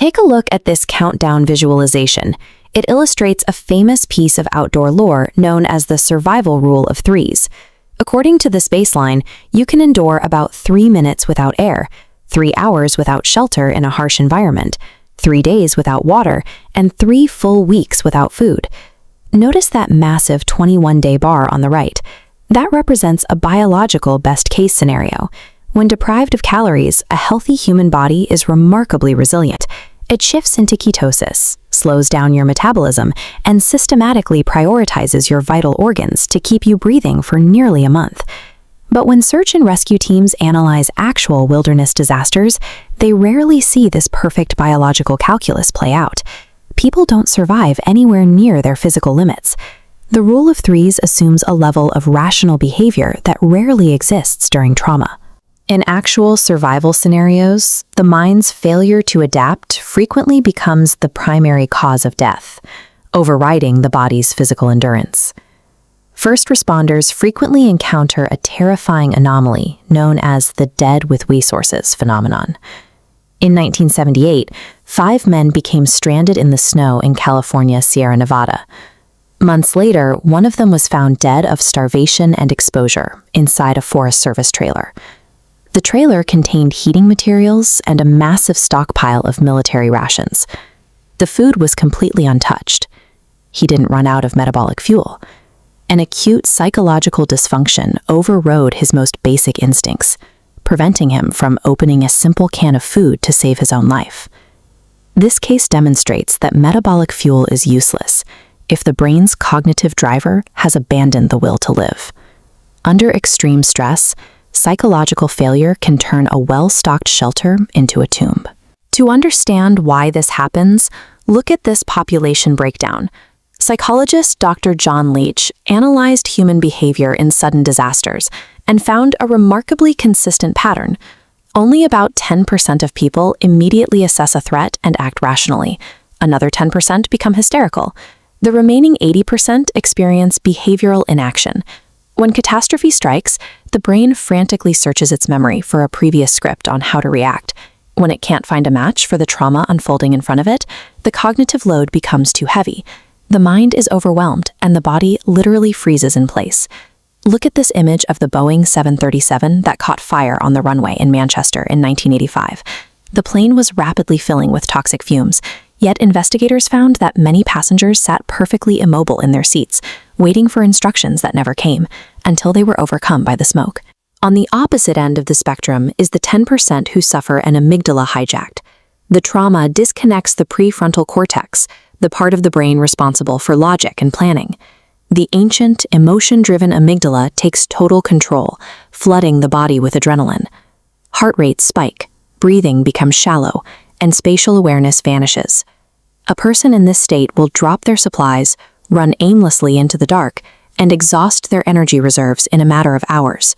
Take a look at this countdown visualization. It illustrates a famous piece of outdoor lore known as the survival rule of threes. According to this baseline, you can endure about 3 minutes without air, 3 hours without shelter in a harsh environment, 3 days without water, and 3 full weeks without food. Notice that massive 21-day bar on the right. That represents a biological best-case scenario. When deprived of calories, a healthy human body is remarkably resilient. It shifts into ketosis, slows down your metabolism, and systematically prioritizes your vital organs to keep you breathing for nearly a month. But when search and rescue teams analyze actual wilderness disasters, they rarely see this perfect biological calculus play out. People don't survive anywhere near their physical limits. The rule of threes assumes a level of rational behavior that rarely exists during trauma. In actual survival scenarios, the mind's failure to adapt frequently becomes the primary cause of death, overriding the body's physical endurance. First responders frequently encounter a terrifying anomaly known as the dead with resources phenomenon. In 1978, 5 men became stranded in the snow in California's Sierra Nevada. Months later, one of them was found dead of starvation and exposure inside a Forest Service trailer. The trailer contained heating materials and a massive stockpile of military rations. The food was completely untouched. He didn't run out of metabolic fuel. An acute psychological dysfunction overrode his most basic instincts, preventing him from opening a simple can of food to save his own life. This case demonstrates that metabolic fuel is useless if the brain's cognitive driver has abandoned the will to live. Under extreme stress, psychological failure can turn a well-stocked shelter into a tomb. To understand why this happens, look at this population breakdown. Psychologist Dr. John Leach analyzed human behavior in sudden disasters and found a remarkably consistent pattern. Only about 10% of people immediately assess a threat and act rationally. Another 10% become hysterical. The remaining 80% experience behavioral inaction. When catastrophe strikes, the brain frantically searches its memory for a previous script on how to react. When it can't find a match for the trauma unfolding in front of it, the cognitive load becomes too heavy. The mind is overwhelmed, and the body literally freezes in place. Look at this image of the Boeing 737 that caught fire on the runway in Manchester in 1985. The plane was rapidly filling with toxic fumes, yet investigators found that many passengers sat perfectly immobile in their seats, waiting for instructions that never came, until they were overcome by the smoke. On the opposite end of the spectrum is the 10% who suffer an amygdala hijacked. The trauma disconnects the prefrontal cortex, the part of the brain responsible for logic and planning. The ancient, emotion-driven amygdala takes total control, flooding the body with adrenaline. Heart rates spike, breathing becomes shallow, and spatial awareness vanishes. A person in this state will drop their supplies, run aimlessly into the dark, and exhaust their energy reserves in a matter of hours.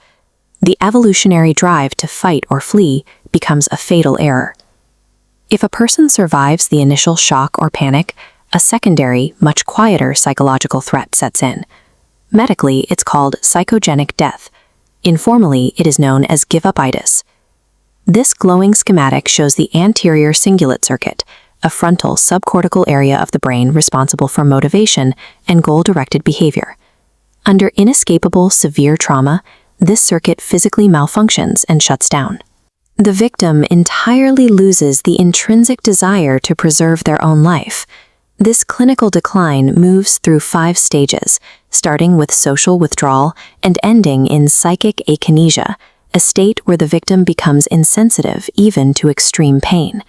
The evolutionary drive to fight or flee becomes a fatal error. If a person survives the initial shock or panic, a secondary, much quieter psychological threat sets in. Medically, it's called psychogenic death. Informally, it is known as give-up-itis. This glowing schematic shows the anterior cingulate circuit, a frontal subcortical area of the brain responsible for motivation and goal-directed behavior. Under inescapable severe trauma, this circuit physically malfunctions and shuts down. The victim entirely loses the intrinsic desire to preserve their own life. This clinical decline moves through 5 stages, starting with social withdrawal and ending in psychic akinesia, a state where the victim becomes insensitive even to extreme pain.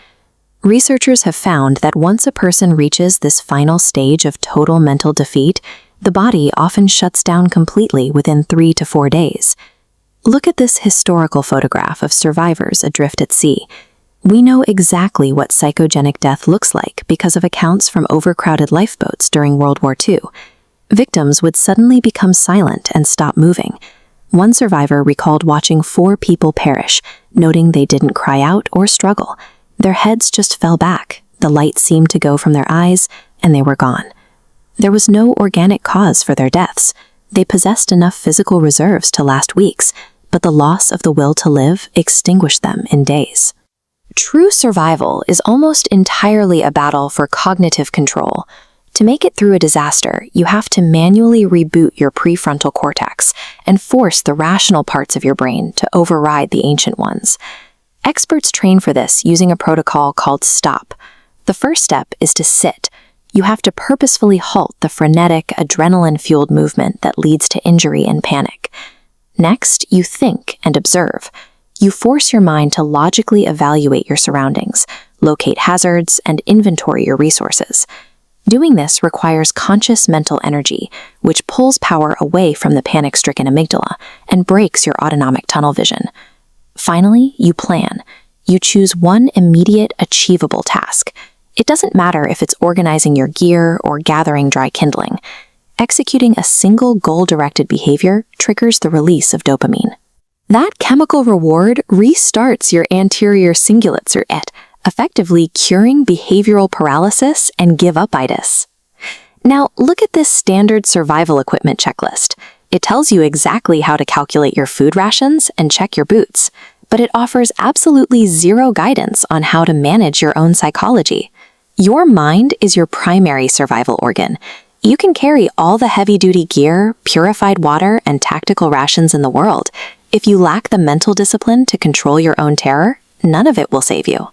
Researchers have found that once a person reaches this final stage of total mental defeat, the body often shuts down completely within 3 to 4 days. Look at this historical photograph of survivors adrift at sea. We know exactly what psychogenic death looks like because of accounts from overcrowded lifeboats during World War II. Victims would suddenly become silent and stop moving. One survivor recalled watching 4 people perish, noting they didn't cry out or struggle. Their heads just fell back, the light seemed to go from their eyes, and they were gone. There was no organic cause for their deaths. They possessed enough physical reserves to last weeks, but the loss of the will to live extinguished them in days. True survival is almost entirely a battle for cognitive control. To make it through a disaster, you have to manually reboot your prefrontal cortex and force the rational parts of your brain to override the ancient ones. Experts train for this using a protocol called STOP. The first step is to sit. You have to purposefully halt the frenetic, adrenaline-fueled movement that leads to injury and panic. Next, you think and observe. You force your mind to logically evaluate your surroundings, locate hazards, and inventory your resources. Doing this requires conscious mental energy, which pulls power away from the panic-stricken amygdala and breaks your autonomic tunnel vision. Finally, you plan. You choose one immediate, achievable task. It doesn't matter if it's organizing your gear or gathering dry kindling. Executing a single goal-directed behavior triggers the release of dopamine. That chemical reward restarts your anterior cingulates, or ET, effectively curing behavioral paralysis and give-up-itis. Now, look at this standard survival equipment checklist. It tells you exactly how to calculate your food rations and check your boots, but it offers absolutely zero guidance on how to manage your own psychology. Your mind is your primary survival organ. You can carry all the heavy-duty gear, purified water, and tactical rations in the world. If you lack the mental discipline to control your own terror, none of it will save you.